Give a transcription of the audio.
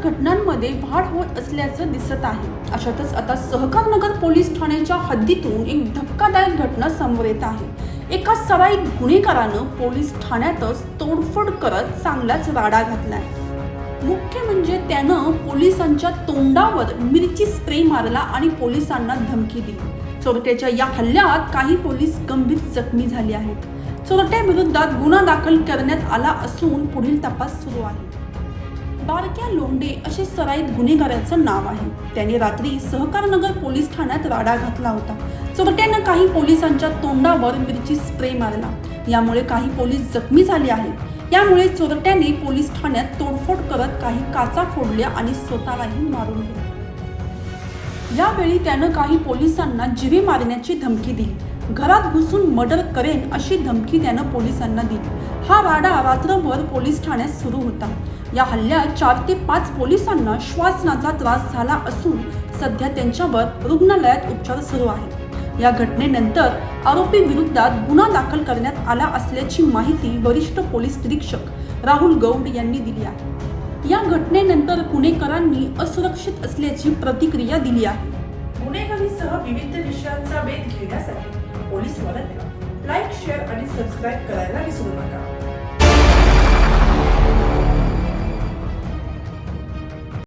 घटनांमध्ये वाढ होत असल्याचं दिसत आहे. अशातच आता सहकारनगर पोलीस ठाण्याच्या हद्दीतून एक धक्कादायक घटना समोर येत आहे. एका सराईत गुन्हेगारानं पोलीस ठाण्यातच तोडफोड करत चांगलाच राडा घातलाय. मुख्य म्हणजे त्यानं पोलिसांच्या तोंडावर मिरची स्प्रे मारला आणि पोलिसांना धमकी दिली. चोरट्याच्या या हल्ल्यात काही पोलीस गंभीर जखमी झाले आहेत. चोरट्याविरोधात गुन्हा दाखल करण्यात आला असून पुढील तपास सुरू आहे. बारक्या लोंढे असे सराईत गुन्हेगाराचं नाव आहे. त्याने रात्री सहकारनगर पोलीस ठाण्यात राडा घातला होता. चोरट्यानं काही पोलिसांच्या तोंडावर मिरची स्प्रे मारला. यामुळे काही पोलीस जखमी झाले आहेत. यामुळे चोरट्याने पोलीस ठाण्यात तोडफोड करत काही काचा फोडल्या आणि स्वतःलाही मारून गेला. यावेळी त्यानं काही पोलिसांना जीवे मारण्याची धमकी दिली. घरात घुसून मर्डर करेन अशी धमकी त्यानं पोलिसांना दिली. हा राडा रात्रभर पोलीस ठाण्यात सुरू होता. या हल्ल्यात 4 ते 5 पोलिसांना श्वासनाचा त्रास झाला असून सध्या त्यांच्यावर रुग्णालयात उपचार सुरू आहेत. या घटनेनंतर आरोपी विरोधात गुन्हा दाखल करण्यात आला असल्याची माहिती वरिष्ठ पोलीस निरीक्षक राहुल गौड यांनी दिली आहे. या घटनेनंतर पुणेकरांनी असुरक्षित असल्याची प्रतिक्रिया दिली आहे. गुन्हेगारीसह विविध विषयांचा वेध घेण्यासाठी पोलीस वार्ता लाईक, शेअर आणि सबस्क्राईब करायला विसरू नका.